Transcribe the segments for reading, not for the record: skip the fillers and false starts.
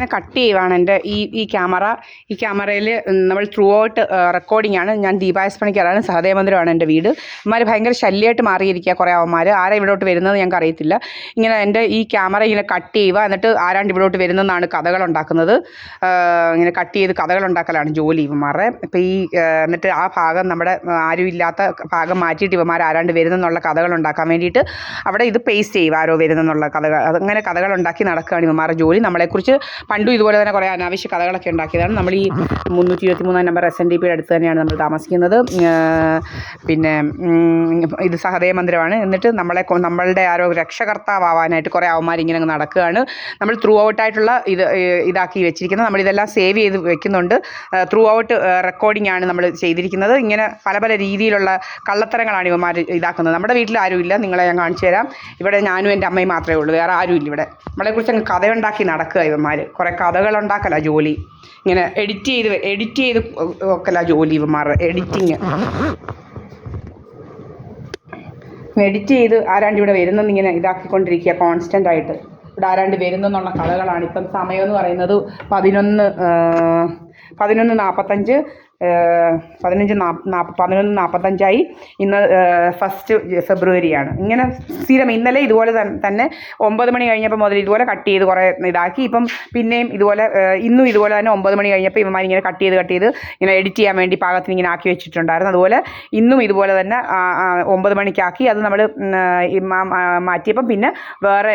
ഇങ്ങനെ കട്ട് ചെയ്യുവാണ് എൻ്റെ ഈ ക്യാമറയിൽ നമ്മൾ ത്രൂ ഔട്ട് റെക്കോർഡിംഗ് ആണ്. ഞാൻ ദീപായസ് പണിക്കരാണ്, സഹദേവമന്ദിരമാണ് എൻ്റെ വീട്. അവന്മാർ ഭയങ്കര ശല്യമായിട്ട് മാറിയിരിക്കുക. കുറേ അവന്മാർ ആരാ ഇവിടോട്ട് വരുന്നത് ഞങ്ങൾക്ക് അറിയത്തില്ല. ഇങ്ങനെ എൻ്റെ ഈ ക്യാമറ ഇങ്ങനെ കട്ട് ചെയ്യുക, എന്നിട്ട് ആരാണ്ട് ഇവിടോട്ട് വരുന്നതെന്നാണ് കഥകളുണ്ടാക്കുന്നത്. ഇങ്ങനെ കട്ട് ചെയ്ത് കഥകളുണ്ടാക്കലാണ് ജോലി ഇവന്മാരുടെ. ഇപ്പോൾ എന്നിട്ട് ആ ഭാഗം നമ്മുടെ ആരും ഇല്ലാത്ത ഭാഗം മാറ്റിയിട്ട് ഇവന്മാർ ആരാണ്ട് വരുന്നെന്നുള്ള കഥകളുണ്ടാക്കാൻ വേണ്ടിയിട്ട് അവിടെ ഇത് പേസ്റ്റ് ചെയ്യും, ആരോ വരുന്നെന്നുള്ള കഥകൾ. അതങ്ങനെ കഥകളുണ്ടാക്കി നടക്കുകയാണ് ഇവന്മാരുടെ ജോലി. നമ്മളെക്കുറിച്ച് പണ്ടും ഇതുപോലെ തന്നെ കുറേ അനാവശ്യ കഥകളൊക്കെ ഉണ്ടാക്കിയതാണ്. നമ്മൾ ഈ 323 നമ്പർ SNDP അടുത്ത് തന്നെയാണ് നമ്മൾ താമസിക്കുന്നത്. പിന്നെ ഇത് സഹദേവമന്ദിരമാണ്. എന്നിട്ട് നമ്മളുടെ ആരോ രക്ഷകർത്താവാനായിട്ട് കുറേ അവന്മാർ ഇങ്ങനെ നടക്കുകയാണ്. നമ്മൾ ത്രൂ ഔട്ടായിട്ടുള്ള ഇതാക്കി വെച്ചിരിക്കുന്നത്. നമ്മളിതെല്ലാം സേവ് ചെയ്ത് വെക്കുന്നുണ്ട്. ത്രൂ ഔട്ട് റെക്കോർഡിംഗ് ആണ് നമ്മൾ ചെയ്തിരിക്കുന്നത്. ഇങ്ങനെ പല പല രീതിയിലുള്ള കള്ളത്തരങ്ങളാണ് ഇവന്മാർ ഇതാക്കുന്നത്. നമ്മുടെ വീട്ടിൽ ആരുമില്ല, നിങ്ങളെ ഞാൻ കാണിച്ചു തരാം. ഇവിടെ ഞാനും എൻ്റെ അമ്മയും മാത്രമേ ഉള്ളൂ, വേറെ ആരുമില്ല ഇവിടെ. നമ്മളെക്കുറിച്ച് അങ്ങ് കഥയുണ്ടാക്കി നടക്കുക ഇവന്മാർ. കുറേ കഥകളുണ്ടാക്കല ജോലി. ഇങ്ങനെ എഡിറ്റ് ചെയ്ത് ഒക്കല ജോലി ഇവന്മാരുടെ. എഡിറ്റ് ചെയ്ത് ആരാണ്ട് ഇവിടെ വരുന്നെന്ന് ഇങ്ങനെ ഇതാക്കിക്കൊണ്ടിരിക്കുക കോൺസ്റ്റൻ്റ് ആയിട്ട്. ഇവിടെ ആരാണ്ട് വരുന്നെന്നുള്ള കഥകളാണ്. ഇപ്പം സമയം എന്ന് പറയുന്നത് 11:45. 11:45 ഇന്ന് 1 ഫെബ്രുവരിയാണ്. ഇങ്ങനെ സ്ഥിരം ഇന്നലെ ഇതുപോലെ തന്നെ 9 മണി കഴിഞ്ഞപ്പോൾ മുതൽ ഇതുപോലെ കട്ട് ചെയ്ത് കുറേ ഇതാക്കി. ഇപ്പം പിന്നെയും ഇതുപോലെ ഇന്നും ഇതുപോലെ തന്നെ 9 മണി കഴിഞ്ഞപ്പോൾ ഇവന്മാർ ഇങ്ങനെ കട്ട് ചെയ്ത് ഇങ്ങനെ എഡിറ്റ് ചെയ്യാൻ വേണ്ടി പാകത്തിന് ഇങ്ങനെ ആക്കി വെച്ചിട്ടുണ്ടായിരുന്നു. അതുപോലെ ഇന്നും ഇതുപോലെ തന്നെ 9 മണിക്കാക്കി. അത് നമ്മൾ മാറ്റിയപ്പം പിന്നെ വേറെ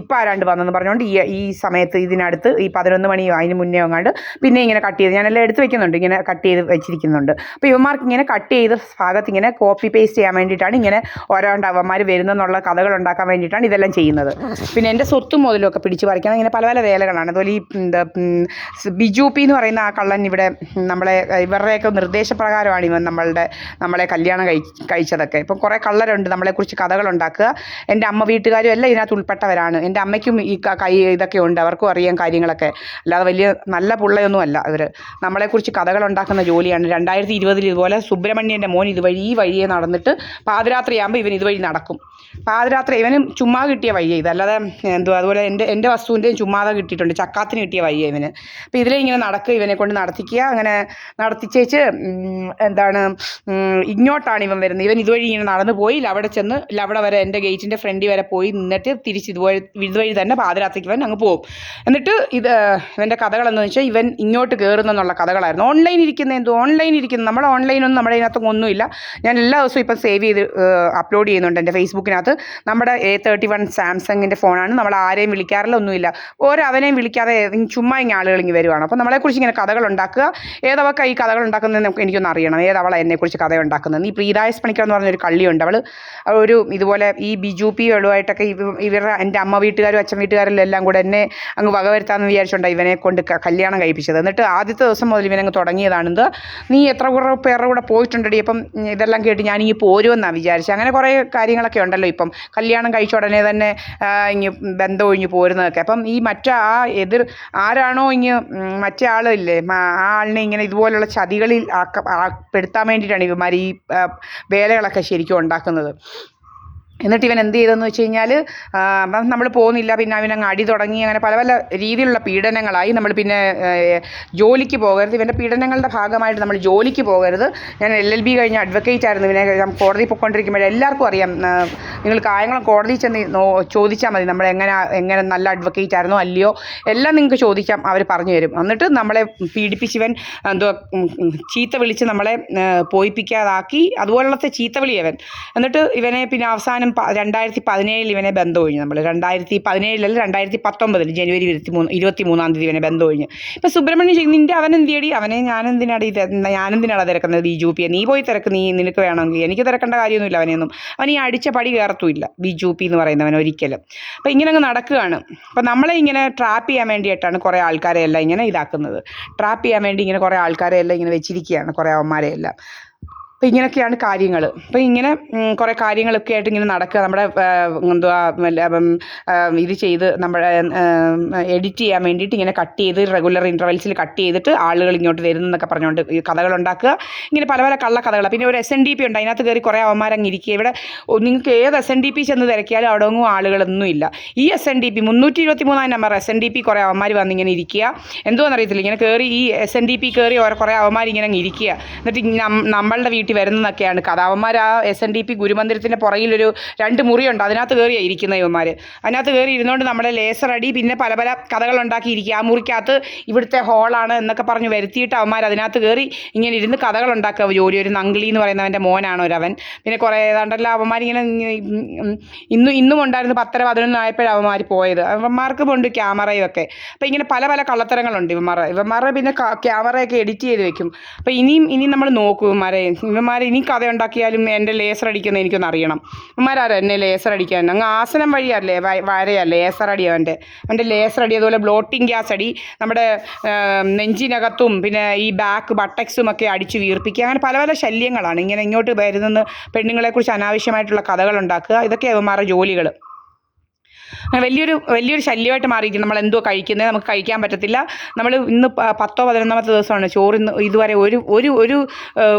ഇപ്പം ആരാണ്ട് വന്നെന്ന് പറഞ്ഞുകൊണ്ട് ഈ സമയത്ത് ഇതിനടുത്ത് ഈ 11 മണി അതിന് മുന്നേ അങ്ങാണ്ട് പിന്നെ ഇങ്ങനെ കട്ട് ചെയ്ത് ഞാനെല്ലാം എടുത്ത് വെക്കുന്നുണ്ട്, ഇങ്ങനെ കട്ട് ചെയ്ത് വെച്ചിരിക്കുന്നുണ്ട്. അപ്പോൾ ഇവന്മാർക്ക് ഇങ്ങനെ കട്ട് ചെയ്ത ഭാഗത്ത് ഇങ്ങനെ കോപ്പി പേസ്റ്റ് ചെയ്യാൻ വേണ്ടിയിട്ടാണ് ഇങ്ങനെ ഓരോണ്ട് അവന്മാർ വരുന്നെന്നുള്ള കഥകൾ ഉണ്ടാക്കാൻ വേണ്ടിയിട്ടാണ് ഇതെല്ലാം ചെയ്യുന്നത്. പിന്നെ എൻ്റെ സ്വത്തും മുതലും ഒക്കെ പിടിച്ച് പറിക്കണം. ഇങ്ങനെ പല പല വേലകളാണ്. അതുപോലെ ഈ ബിജു പി എന്ന് പറയുന്ന ആ കള്ളൻ ഇവിടെ ഇവരുടെയൊക്കെ നിർദ്ദേശപ്രകാരമാണ് ഇവൻ നമ്മളെ കല്യാണം കഴിച്ചതൊക്കെ. ഇപ്പം കുറേ കള്ളരുണ്ട് നമ്മളെക്കുറിച്ച് കഥകളുണ്ടാക്കുക. എൻ്റെ അമ്മ വീട്ടുകാരും എല്ലാം ഇതിനകത്ത് ഉൾപ്പെട്ടവരാണ്. എൻ്റെ അമ്മയ്ക്കും ഈ ഇതൊക്കെ ഉണ്ട്, അവർക്കും അറിയാം കാര്യങ്ങളൊക്കെ. അല്ലാതെ വലിയ നല്ല പുള്ളയൊന്നുമല്ല ഇവർ. നമ്മളെക്കുറിച്ച് കഥകളുണ്ടാക്കുന്ന ജോലിയാണ്. 2020 ഇതുപോലെ സുബ്രഹ്മണ്യൻ്റെ മോൻ ഈ വഴിയെ നടന്നിട്ട് പാതിരാത്രിയാകുമ്പോൾ ഇവൻ ഇതുവഴി നടക്കും. പാതിരാത്രി ഇവനും ചുമ്മാ കിട്ടിയ വഴിയെ ഇതല്ലാതെ അതുപോലെ എൻ്റെ വസ്തുവിൻ്റെയും ചുമ്മാതെ കിട്ടിയിട്ടുണ്ട്, ചക്കാത്തിന് കിട്ടിയ വഴിയെ ഇവന്. അപ്പോൾ ഇതിലെ ഇങ്ങനെ നടക്കുക, ഇവനെ കൊണ്ട് നടത്തിക്കുക. അങ്ങനെ നടത്തിച്ചേച്ച് ഇങ്ങോട്ടാണ് ഇവൻ വരുന്നത്. ഇവൻ ഇതുവഴി ഇങ്ങനെ നടന്നു പോയി അവിടെ ചെന്ന് അവിടെ വരെ എൻ്റെ ഗേറ്റിൻ്റെ ഫ്രണ്ടിൽ വരെ പോയി നിന്നിട്ട് തിരിച്ച് ഇതുവഴി തന്നെ പാതിരാത്രിക്ക് ഇവൻ അങ്ങ് പോകും. എന്നിട്ട് ഇവൻ്റെ കഥകളെന്ന് വെച്ചാൽ ഇവൻ ഇങ്ങോട്ട് കയറുന്നെന്നുള്ള കഥകളായിരുന്നു. ഓൺലൈൻ ഇരിക്കുന്നു നമ്മുടെ ഓൺലൈനൊന്നും നമ്മുടെ ഇതിനകത്തൊന്നും ഒന്നുമില്ല. ഞാൻ എല്ലാ ദിവസവും ഇപ്പം സേവ് ചെയ്ത് അപ്ലോഡ് ചെയ്യുന്നുണ്ട് എൻ്റെ ഫേസ്ബുക്കിനകത്ത്. നമ്മുടെ A31 സാംസങ്ങിൻ്റെ ഫോണാണ്. നമ്മൾ ആരെയും വിളിക്കാറില്ല, ഒന്നുമില്ല. അവനെയും വിളിക്കാതെ ചുമ്മാ ഇങ്ങനെ ആളുകൾ ഇങ്ങനെ വരുവാണ്. അപ്പോൾ നമ്മളെക്കുറിച്ച് ഇങ്ങനെ കഥകൾ ഉണ്ടാക്കുക. ഏതവക്ക ഈ കഥകൾ ഉണ്ടാക്കുന്നതെന്ന് എനിക്കൊന്ന് അറിയണം, ഏതവളെ എന്നെക്കുറിച്ച് കഥ ഉണ്ടാക്കുന്നത്. ഈ പ്രീതായസ് പണിക്കർ എന്ന് പറഞ്ഞൊരു കള്ളിയുണ്ട്. അവൾ ഇതുപോലെ ഈ ബിജു പി വെളുവായിട്ടൊക്കെ ഇവരുടെ എൻ്റെ അമ്മ വീട്ടുകാരും അച്ഛൻ വീട്ടുകാരെല്ലാം കൂടെ എന്നെ അങ്ങ് വകവരുത്താമെന്ന് വിചാരിച്ചുകൊണ്ട് ഇവനെ കൊണ്ട് കല്യാണം കഴിപ്പിച്ചത്. എന്നിട്ട് ആദ്യത്തെ ദിവസം മുതൽ ഇവനങ്ങ് തുടങ്ങിയതാണിത്. നീ എത്ര പേരുടെ കൂടെ പോയിട്ടുണ്ടടി, അപ്പം ഇതെല്ലാം കേട്ട് ഞാനിങ്ങ് പോരുമെന്നാണ് വിചാരിച്ചത്. അങ്ങനെ കുറേ കാര്യങ്ങളൊക്കെ ഉണ്ടല്ലോ ഇപ്പം. കല്യാണം കഴിച്ച ഉടനെ തന്നെ ഇങ്ങ് ബന്ധം ഒഴിഞ്ഞ് പോരുന്നതൊക്കെ. അപ്പം ഈ ആരാണോ മറ്റേ ആളില്ലേ, ആ ആളിനെ ഇങ്ങനെ ഇതുപോലുള്ള ചതികളിൽ പെടുത്താൻ വേണ്ടിയിട്ടാണ് ഇവന്മാർ ഈ വേലകളൊക്കെ ശരിക്കും ഉണ്ടാക്കുന്നത്. എന്നിട്ട് ഇവൻ എന്ത് ചെയ്തെന്ന് വെച്ച് കഴിഞ്ഞാൽ നമ്മൾ പോകുന്നില്ല, പിന്നെ അവനങ്ങ് അടി തുടങ്ങി. അങ്ങനെ പല പല രീതിയിലുള്ള പീഡനങ്ങളായി. നമ്മൾ പിന്നെ ജോലിക്ക് പോകരുത്, ഇവൻ്റെ പീഡനങ്ങളുടെ ഭാഗമായിട്ട് നമ്മൾ ജോലിക്ക് പോകരുത്. ഞാൻ LLB കഴിഞ്ഞ അഡ്വക്കേറ്റ് ആയിരുന്നു. ഇവനെ കോടതി പോയിക്കൊണ്ടിരിക്കുമ്പോൾ എല്ലാവർക്കും അറിയാം. നിങ്ങൾ കായംകുളം കോടതി ചെന്ന് ചോദിച്ചാൽ മതി നമ്മൾ എങ്ങനെ നല്ല അഡ്വക്കേറ്റ് ആയിരുന്നോ അല്ലയോ എല്ലാം നിങ്ങൾക്ക് ചോദിക്കാം, അവർ പറഞ്ഞു തരും. എന്നിട്ട് നമ്മളെ പീഡിപ്പിച്ച് ഇവൻ ചീത്ത വിളിച്ച് നമ്മളെ പോയിപ്പിക്കാതാക്കി. അതുപോലത്തെ ചീത്ത വിളി അവൻ. എന്നിട്ട് ഇവനെ പിന്നെ അവസാനം 2017 ഇവനെ ബന്ധം ഒഴിഞ്ഞു. നമ്മൾ 2017 2019 ജനുവരി 23 ഇവനെ ബന്ധം ഒഴിഞ്ഞു. ഇപ്പം സുബ്രഹ്മണ്യം നിൻ്റെ അവനെന്തിയടി, ഞാനെന്തിനാണ് തിരക്കുന്നത് ബിജു പിയെ? നീ പോയി തിരക്ക്, നിനക്ക് വേണമെങ്കിൽ. എനിക്ക് തിരക്കേണ്ട കാര്യമൊന്നുമില്ല അവനെയൊന്നും. അവൻ ഈ അടിച്ച പടി കയറത്തുമില്ല ബിജു പി എന്ന് പറയുന്നവൻ ഒരിക്കലും. അപ്പം ഇങ്ങനെ അങ്ങ് നടക്കുകയാണ്. അപ്പം നമ്മളെ ഇങ്ങനെ ട്രാപ്പ് ചെയ്യാൻ വേണ്ടിയിട്ടാണ് കുറേ ആൾക്കാരെ എല്ലാം ഇങ്ങനെ ഇതാക്കുന്നത്. ട്രാപ്പ് ചെയ്യാൻ വേണ്ടി ഇങ്ങനെ കുറേ ആൾക്കാരെ എല്ലാം ഇങ്ങനെ വെച്ചിരിക്കുകയാണ്, കുറേ അവന്മാരെ എല്ലാം. അപ്പോൾ ഇങ്ങനെയൊക്കെയാണ് കാര്യങ്ങൾ. അപ്പോൾ ഇങ്ങനെ കുറേ കാര്യങ്ങളൊക്കെ ആയിട്ട് ഇങ്ങനെ നടക്കുക. നമ്മുടെ എന്തുവാ ഇത് ചെയ്ത് നമ്മുടെ എഡിറ്റ് ചെയ്യാൻ വേണ്ടിയിട്ട് ഇങ്ങനെ കട്ട് ചെയ്ത് റെഗുലർ ഇൻ്റർവെൽസിൽ കട്ട് ചെയ്തിട്ട് ആളുകൾ ഇങ്ങോട്ട് വരുന്നതെന്നൊക്കെ പറഞ്ഞുകൊണ്ട് ഈ കഥകളുണ്ടാക്കുക. ഇങ്ങനെ പല പല കള്ളക്കഥകൾ. പിന്നെ ഒരു SNDP ഉണ്ട്, അതിനകത്ത് കയറി കുറേ അവന്മാരങ്ങ് ഇരിക്കുക. ഇവിടെ നിങ്ങൾക്ക് ഏത് SNDP ചെന്ന് തിരക്കിയാലും അവിടെ ഒന്നും ആളുകളൊന്നും ഇല്ല. ഈ SNDP 323 നമ്പർ SNDP കുറേ അവന്മാർ വന്നിങ്ങനെ ഇരിക്കുക. എന്തുവാണെന്നറിയത്തില്ല, ഇങ്ങനെ കയറി ഈ SNDP കയറി കുറേ അവന്മാർ ഇങ്ങനെ അങ്ങ് ഇരിക്കുക. എന്നിട്ട് നമ്മളുടെ വീട്ടിൽ വരുന്നതൊക്കെയാണ് കഥ. അവന്മാർ ആ SNDP ഗുരുമന്ദിരത്തിൻ്റെ പുറകിലൊരു 2 മുറിയുണ്ട്, അതിനകത്ത് കയറിയാണ് ഇരിക്കുന്ന ഇവന്മാർ. അതിനകത്ത് കയറി ഇരുന്നുകൊണ്ട് നമ്മുടെ ലേസർ അടി പിന്നെ പല പല കഥകളുണ്ടാക്കിയിരിക്കുക. ആ മുറിക്കകത്ത് ഇവിടുത്തെ ഹോളാണ് എന്നൊക്കെ പറഞ്ഞ് വരുത്തിയിട്ട് അവന്മാർ അതിനകത്ത് കയറി ഇങ്ങനെ ഇരുന്ന് കഥകളുണ്ടാക്കുക ജോലി. ഒരു നങ്കിളി എന്ന് പറയുന്നവൻ്റെ മോനാണ് ഒരവൻ. പിന്നെ കുറേ ഏതാണ്ടല്ല അവന്മാരിങ്ങനെ ഇന്നും ഉണ്ടായിരുന്നു 10-11 ആയപ്പോഴാണ് അവന്മാർ പോയത്. അവന്മാർക്കും ഉണ്ട് ക്യാമറയും ഒക്കെ. അപ്പോൾ ഇങ്ങനെ പല പല കള്ളത്തരങ്ങളുണ്ട് ഇവന്മാരുടെ. പിന്നെ ക്യാമറയൊക്കെ എഡിറ്റ് ചെയ്ത് വെക്കും. അപ്പോൾ ഇനിയും നമ്മൾ നോക്കും ഇവന്മാരെ ഇനി കഥ ഉണ്ടാക്കിയാലും എൻ്റെ ലേസർ അടിക്കുന്നത് എനിക്കൊന്ന് അറിയണം. ഇവന്മാരാരോ എന്നെ ലേസർ അടിക്കാൻ അങ്ങ് ആസനം വഴിയല്ലേ വരയല്ലേ ലേസർ അടി. അവൻ്റെ ലേസർ അടി, അതുപോലെ ബ്ലോട്ടിങ് ഗ്യാസ് അടി, നമ്മുടെ നെഞ്ചിനകത്തും പിന്നെ ഈ ബാക്ക് ബട്ടക്സും ഒക്കെ അടിച്ച് വീർപ്പിക്കുക. അങ്ങനെ പല പല ശല്യങ്ങളാണ്. ഇങ്ങനെ ഇങ്ങോട്ട് വരുന്ന പെണ്ണുങ്ങളെക്കുറിച്ച് അനാവശ്യമായിട്ടുള്ള കഥകളുണ്ടാക്കുക. ഇതൊക്കെ അവന്മാരുടെ ജോലികൾ. അങ്ങനെ വലിയൊരു ശല്യമായിട്ട് മാറിയിരിക്കും. നമ്മൾ എന്തോ കഴിക്കുന്നത് നമുക്ക് കഴിക്കാൻ പറ്റത്തില്ല. നമ്മൾ ഇന്ന് 10-11ാമത്തെ ദിവസമാണ് ചോറ്. ഇതുവരെ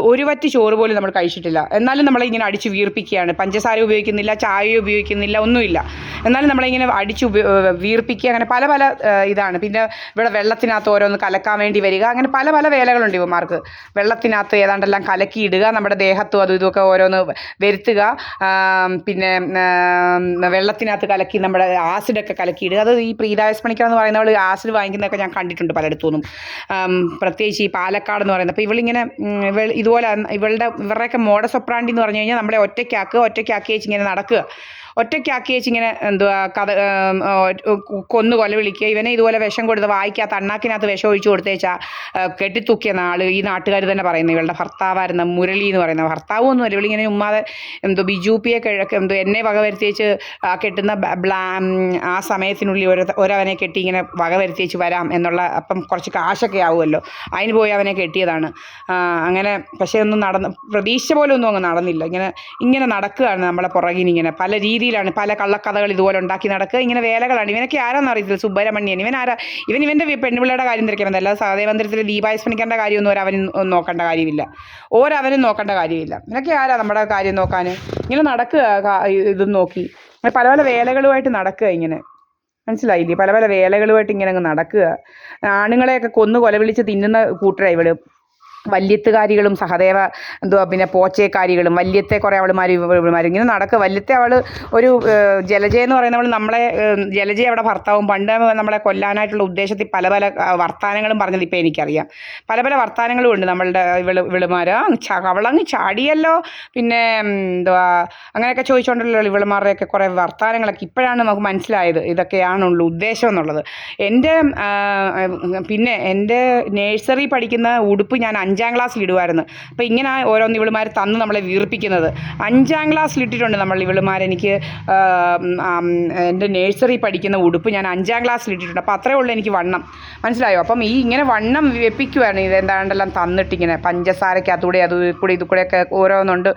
ഒരു വറ്റ് ചോറ് പോലും നമ്മൾ കഴിച്ചിട്ടില്ല. എന്നാലും നമ്മളിങ്ങനെ അടിച്ച് വീർപ്പിക്കുകയാണ്. പഞ്ചസാര ഉപയോഗിക്കുന്നില്ല, ചായ ഉപയോഗിക്കുന്നില്ല, ഒന്നുമില്ല. എന്നാലും നമ്മളിങ്ങനെ അടിച്ച് വീർപ്പിക്കുക. അങ്ങനെ പല പല ഇതാണ്. പിന്നെ ഇവിടെ വെള്ളത്തിനകത്ത് ഓരോന്ന് കലക്കാൻ വേണ്ടി വരിക. അങ്ങനെ പല പല വേലകളുണ്ട് ഇവന്മാർക്ക്. വെള്ളത്തിനകത്ത് ഏതാണ്ടെല്ലാം കലക്കിയിടുക, നമ്മുടെ ദേഹത്തും അതും ഇതുമൊക്കെ ഓരോന്ന് വരുത്തുക. പിന്നെ വെള്ളത്തിനകത്ത് കലക്കി നമ്മുടെ ആസിഡൊക്കെ കലക്കിയിടുക. അത് ഈ പ്രീതായസ് പണിക്കർ എന്ന് പറയുന്നവൾ ആസിഡ് വാങ്ങിക്കുന്നതൊക്കെ ഞാൻ കണ്ടിട്ടുണ്ട് പലയിടത്തുനിന്നും, പ്രത്യേകിച്ച് ഈ പാലക്കാട് എന്ന് പറയുന്നത്. അപ്പോൾ ഇവളിങ്ങനെ ഇതുപോലെ ഇവരുടെയൊക്കെ മോഡസ് ഒപ്രാൻഡി എന്ന് പറഞ്ഞു കഴിഞ്ഞാൽ നമ്മളെ ഒറ്റയ്ക്കാക്കി വെച്ച് ഇങ്ങനെ നടക്കുക. ഒറ്റയ്ക്കാക്കി വെച്ച് ഇങ്ങനെ എന്തുവാ കൊന്നു കൊല വിളിക്കുക. ഇവനെ ഇതുപോലെ വിഷം കൊടുത്ത് വായിക്കാത്ത അണ്ണാക്കിനകത്ത് വിഷം ഒഴിച്ചു കൊടുത്തേച്ചാൽ കെട്ടിത്തൂക്കിയ ഈ നാട്ടുകാർ തന്നെ പറയുന്നത്. ഇവളുടെ ഭർത്താവായിരുന്ന മുരളി എന്ന് പറയുന്ന ഭർത്താവൊന്നുമല്ല. ഇവളിങ്ങനെ ഉമ്മാതെ ബിജുപിയെ എന്നെ വകവരുത്തിയേച്ച് കെട്ടുന്ന ആ സമയത്തിനുള്ളിൽ ഒരവനെ കെട്ടി ഇങ്ങനെ വകവരുത്തിയേച്ച് വരാം എന്നുള്ള, അപ്പം കുറച്ച് കാശൊക്കെ ആവുമല്ലോ, അതിന് പോയി അവനെ കെട്ടിയതാണ്. അങ്ങനെ പക്ഷേ പ്രതീക്ഷ പോലെ ഒന്നും അങ്ങ് നടന്നില്ല. ഇങ്ങനെ നടക്കുകയാണ് നമ്മളെ പുറകിനിങ്ങനെ പല രീതിയിലാണ് പല കള്ളക്കഥകൾ ഇതുപോലെ ഉണ്ടാക്കി നടക്കുക. ഇങ്ങനെ വേലകളാണ്. ഇവനൊക്കെ ആരാന്ന് അറിയത്തില്ല. സുബ്രഹ്മണ്യൻ ഇവൻ്റെ പെണ്ണുപിള്ളയുടെ കാര്യം തിരക്കാൻ. അല്ലാതെ സഹദേവമന്ദിരത്തിൽ ദീപായസ് പണിക്കറിൻ്റെ കാര്യമൊന്നും അവനും നോക്കേണ്ട കാര്യമില്ല, അവനും നോക്കേണ്ട കാര്യമില്ല. ഇവനൊക്കെ ആരാ നമ്മുടെ കാര്യം നോക്കാൻ? ഇങ്ങനെ നടക്കുക ഇതും നോക്കി പല പല വേലകളുമായിട്ട് നടക്കുക. ഇങ്ങനെ മനസ്സിലായില്ലേ? പല പല വേലകളുമായിട്ട് ഇങ്ങനെ അങ്ങ് നടക്കുക. ആണുങ്ങളെയൊക്കെ കൊന്നു കൊല വിളിച്ച് തിന്നുന്ന കൂട്ടരാ ഇവള്. വല്യത്തുകാരികളും പിന്നെ പോച്ചേക്കാരികളും വല്യത്തെ കുറേ അവളുമാർ ഇങ്ങനെ നടക്കുക. വല്യത്തെ അവൾ ഒരു ജലജ എന്ന് പറയുന്നവൾ ജലജ അവിടെ ഭർത്താവും പണ്ട് നമ്മളെ കൊല്ലാനായിട്ടുള്ള ഉദ്ദേശത്തിൽ പല പല വർത്താനങ്ങളും പറഞ്ഞത് ഇപ്പോൾ എനിക്കറിയാം. പല പല വർത്താനങ്ങളും ഉണ്ട് നമ്മളുടെ ഇവളുമാർ. അവളങ്ങ് ചാടിയല്ലോ, പിന്നെ അങ്ങനെയൊക്കെ ചോദിച്ചുകൊണ്ടല്ലോ ഇവളുമാരുടെയൊക്കെ കുറേ വർത്താനങ്ങളൊക്കെ ഇപ്പോഴാണ് നമുക്ക് മനസ്സിലായത് ഇതൊക്കെയാണുള്ളൂ ഉദ്ദേശം എന്നുള്ളത്. പിന്നെ എൻ്റെ നേഴ്സറി പഠിക്കുന്ന ഉടുപ്പ് ഞാൻ 5ാം ക്ലാസ്സിൽ ഇടുമായിരുന്നു. അപ്പോൾ ഇങ്ങനെ ഓരോന്ന് ഇവളുമാർ തന്ന് നമ്മളെ വീർപ്പിക്കുന്നത്. 5ാം ക്ലാസ്സിൽ ഇട്ടിട്ടുണ്ട് എനിക്ക് എൻ്റെ നേഴ്സറി പഠിക്കുന്ന ഉടുപ്പ് ഞാൻ 5ാം ക്ലാസ്സിൽ ഇട്ടിട്ടുണ്ട്. അപ്പോൾ അത്രയേ ഉള്ളൂ എനിക്ക് വണ്ണം, മനസ്സിലായോ? അപ്പം ഇങ്ങനെ വണ്ണം വെപ്പിക്കുവാണ് ഇതെന്താണ്ടെല്ലാം തന്നിട്ടിങ്ങനെ പഞ്ചസാരക്കകത്തൂടെ ഇതുകൂടെയൊക്കെ ഓരോന്നുണ്ട്,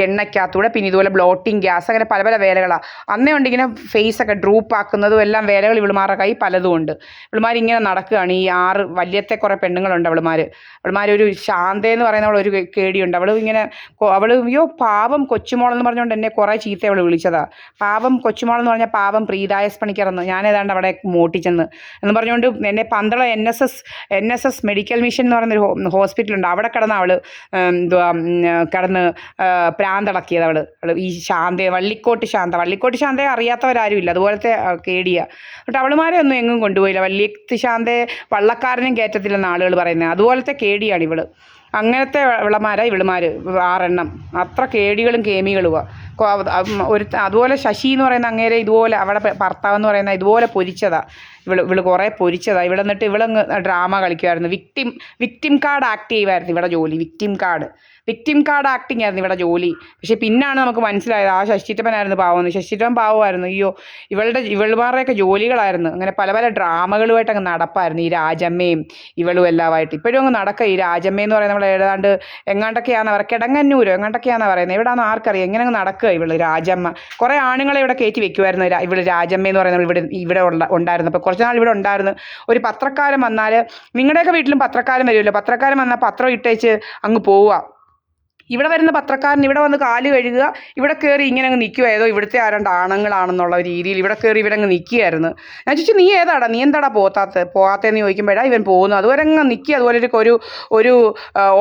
എണ്ണയ്ക്കകത്തൂടെ. പിന്നെ ഇതുപോലെ ബ്ലോട്ടിങ് ഗ്യാസ്, അങ്ങനെ പല പല വേലകളാണ്. അന്നേ ഉണ്ട് ഇങ്ങനെ ഫേസൊക്കെ ഡ്രൂപ്പ് ആക്കുന്നതും എല്ലാം വേലകൾ ഇവളുമാരുടെ കൈ പലതും ഉണ്ട്. ഇവളുമാരിങ്ങനെ നടക്കുകയാണ്. ഈ 6 വല്യത്തെ കുറേ പെണ്ണുങ്ങളുണ്ട്. അവളുമാരൊരു ശാന്തയെന്ന് പറയുന്നവൾ ഒരു കേടിയുണ്ട്. അയ്യോ പാവം കൊച്ചുമോളെന്ന് പറഞ്ഞുകൊണ്ട് എന്നെ കുറേ ചീത്ത അവൾ വിളിച്ചതാ. പാവം കൊച്ചുമോളെന്ന് പറഞ്ഞാൽ പാവം പ്രീതായസ് പണിക്കറന്ന് ഞാൻ ഏതാണ്ട് അവിടെ മോട്ടിച്ചെന്ന് എന്ന് പറഞ്ഞുകൊണ്ട് എന്നെ പന്തളം NSS മെഡിക്കൽ മിഷൻ എന്ന് പറയുന്നൊരു ഹോസ്പിറ്റലുണ്ട്, അവിടെ കിടന്ന് അവൾ കിടന്ന് പ്രാന്തളക്കിയത്. അവൾ ഈ വള്ളിക്കോട്ട് ശാന്തയെ അറിയാത്തവരാരും ഇല്ല, അതുപോലത്തെ കേടിയാണ്. എന്നിട്ട് അവളുമാരെ ഒന്നും എങ്ങും കൊണ്ടുപോയില്ല. വള്ളിയത്ത് ശാന്തയെ വള്ളക്കാരനും കയറ്റത്തില്ലെന്ന് ആളുകൾ പറയുന്നത്. അതുപോലത്തെ കേടിയാണ് ഇവള്. അങ്ങനത്തെ ഇവളുമാർ 6 എണ്ണം. അത്ര കേടികളും കേമികളുമാണ്. അതുപോലെ ശശി എന്ന് പറയുന്ന അങ്ങേരെ ഇതുപോലെ അവിടെ ഭർത്താവ് എന്ന് പറയുന്ന ഇതുപോലെ പൊരിച്ചതാണ്. ഇവള് കുറേ പൊരിച്ചതാണ്. ഇവിടെ നിന്നിട്ട് ഇവളങ്ങ് ഡ്രാമ കളിക്കുമായിരുന്നു. വിക്ടിം കാർഡ് ആക്ട് ചെയ്യുമായിരുന്നു ഇവിടെ ജോലി. വിക്ടിം കാർഡ് ആക്ടിങ് ആയിരുന്നു ഇവിടെ ജോലി. പക്ഷേ പിന്നാണ് നമുക്ക് മനസ്സിലായത് ആ ശശിചിറ്റപ്പനായിരുന്നു പാവമെന്ന്. ശശിചിറ്റപ്പൻ പാവമായിരുന്നു. അയ്യോ, ഇവളുമാരുടെയൊക്കെ ജോലികളായിരുന്നു. അങ്ങനെ പല പല ഡ്രാമകളുമായിട്ട് അങ്ങ് നടപ്പായിരുന്നു ഈ രാജമ്മയും ഇവളും എല്ലാമായിട്ട്. ഇപ്പോഴും അങ്ങ് നടക്കുക ഈ രാജമ്മയെന്ന് പറയുന്നത്. നമ്മൾ ഏതാണ്ട് എങ്ങാണ്ടൊക്കെയാണെന്ന് പറയുക, കിടങ്ങന്നൂരോ എങ്ങാണ്ടൊക്കെയാണെന്ന് പറയുന്നത്. എവിടെയാണെന്ന് ആർക്കറിയാം. ഇങ്ങനെ അങ്ങ് നടക്കുക ഇവള് രാജമ്മ. കുറേ ആണുങ്ങളെ ഇവിടെ കയറ്റി വെക്കുമായിരുന്നു ഇവള് രാജമ്മയെന്ന് പറയുന്നത്. ഇവിടെ ഉണ്ടായിരുന്നു. അപ്പോൾ കുറച്ച് നാൾ ഇവിടെ ഉണ്ടായിരുന്നു. ഒരു പത്രക്കാരൻ വന്നാൽ, നിങ്ങളുടെയൊക്കെ വീട്ടിലും പത്രക്കാരൻ വരുമല്ലോ, പത്രക്കാരൻ വന്നാൽ പത്രം ഇട്ടേച്ച് അങ്ങ് പോവുക. ഇവിടെ വരുന്ന പത്രക്കാരൻ ഇവിടെ വന്ന് കാല് കഴുകുക, ഇവിടെ കയറി ഇങ്ങനെ അങ്ങ് നിൽക്കുക. ഏതോ ഇവിടുത്തെ ആരണ്ട് ആണുങ്ങളാണെന്നുള്ള രീതിയിൽ ഇവിടെ കയറി ഇവിടെ അങ്ങ് നിൽക്കുകയായിരുന്നു. ഞാൻ ചോദിച്ചു, നീ എന്താടാ പോകാത്തതെന്ന് ചോദിക്കുമ്പോഴാണ് ഇവൻ പോകുന്നു. അതുവരെ അങ്ങ് നിൽക്കുക. അതുപോലെ ഒരു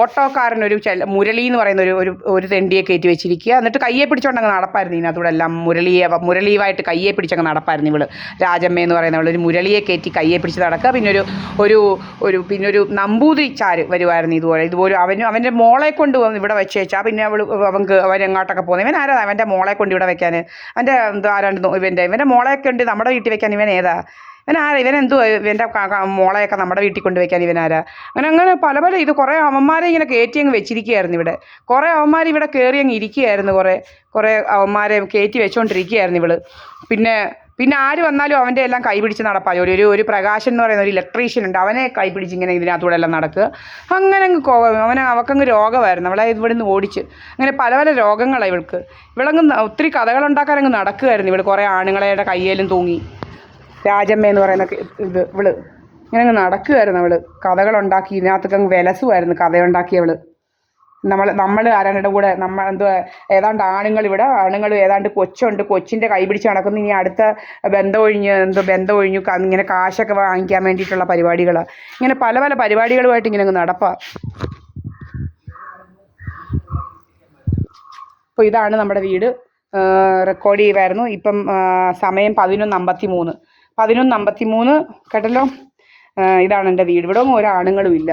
ഓട്ടോക്കാരൻ, മുരളി എന്ന് പറയുന്ന ഒരു തെണ്ടിയെ കയറ്റി വെച്ചിരിക്കുക. എന്നിട്ട് കയ്യെ പിടിച്ചോണ്ട് അങ്ങ് നടപ്പായിരുന്നു. ഇതിനകത്തൂടെ എല്ലാം മുരളിയുമായിട്ട് കയ്യെ പിടിച്ചങ്ങ് നടപ്പായിരുന്നു ഇവള്. രാജമ്മയെന്ന് പറയുന്ന ഒരു മുരളിയെ കയറ്റി കയ്യെ പിടിച്ച് നടക്കുക. പിന്നെ ഒരു നമ്പൂതിരിച്ചാര് വരുമായിരുന്നു. ഇതുപോലെ അവൻ്റെ മോളെ കൊണ്ട് ഇവിടെ വെച്ചേച്ചാ. പിന്നെ അവൻ എങ്ങോട്ടൊക്കെ പോകുന്നത്. ഇവൻ ആരാ അവൻ്റെ മോളെ കൊണ്ട് ഇവിടെ വെക്കാൻ? അവൻ്റെ ആരാണ്ട് ഇവൻ്റെ മോളെ കൊണ്ട് നമ്മുടെ വീട്ടിൽ വെക്കാൻ ഇവൻ ഏതാ? ഇവനെന്തുവാ ഇവൻ്റെ മോളെയൊക്കെ നമ്മുടെ വീട്ടിൽ കൊണ്ട് വെക്കാൻ ഇവനാരാ? അങ്ങനെ പല ഇത് കുറേ അവന്മാരെ ഇങ്ങനെ കയറ്റി അങ്ങ് വെച്ചിരിക്കുകയായിരുന്നു ഇവിടെ. കുറേ അവന്മാർ ഇവിടെ കയറി അങ്ങ് ഇരിക്കുകയായിരുന്നു. കുറേ അവന്മാരെ കയറ്റി വെച്ചുകൊണ്ടിരിക്കുകയായിരുന്നു ഇവള്. പിന്നെ ആര് വന്നാലും അവൻ്റെ എല്ലാം കൈ പിടിച്ച് നടപ്പാൻ ഒരു പ്രകാശൻ എന്ന് പറയുന്ന ഒരു ഇലക്ട്രീഷ്യൻ ഉണ്ട്. അവനെ കൈ പിടിച്ച് ഇങ്ങനെ ഇതിനകത്തൂടെ എല്ലാം നടക്കുക. അങ്ങനെ അങ്ങ് അവക്കങ്ങ് രോഗമായിരുന്നു. അവളെ ഇവിടെ നിന്ന് ഓടിച്ച്. അങ്ങനെ പല രോഗങ്ങളാണ് ഇവൾക്ക്. ഇവളങ്ങ് ഒത്തിരി കഥകളുണ്ടാക്കാൻ അങ്ങ് നടക്കുകയായിരുന്നു ഇവൾ. കുറേ ആണുങ്ങളെ കയ്യിലും തൂങ്ങി. രാജമ്മ എന്ന് പറയുന്ന ഇവള് ഇങ്ങനെ അങ്ങ് നടക്കുകയായിരുന്നു. അവള് കഥകളുണ്ടാക്കി ഇതിനകത്തൊക്കെ അങ്ങ് വിലസുമായിരുന്നു കഥയുണ്ടാക്കിയവള്. നമ്മൾ ആരാരുടെ കൂടെ ഏതാണ്ട് ആണുങ്ങൾ ഏതാണ്ട് കൊച്ചുണ്ട്, കൊച്ചിൻ്റെ കൈ പിടിച്ച് നടക്കുന്നു. ഇനി അടുത്ത ബന്ധം ഒഴിഞ്ഞു ഇങ്ങനെ കാശൊക്കെ വാങ്ങിക്കാൻ വേണ്ടിയിട്ടുള്ള പരിപാടികളാണ്. ഇങ്ങനെ പല പരിപാടികളുമായിട്ട് ഇങ്ങനെ അങ്ങ് നടപ്പാ. അപ്പോൾ ഇതാണ് നമ്മുടെ വീട്. റെക്കോർഡ് ചെയ്യുമായിരുന്നു. ഇപ്പം സമയം 11:53 കേട്ടല്ലോ. ഇതാണ് എൻ്റെ വീട്. ഇവിടെ ഒരാണുങ്ങളും ഇല്ല.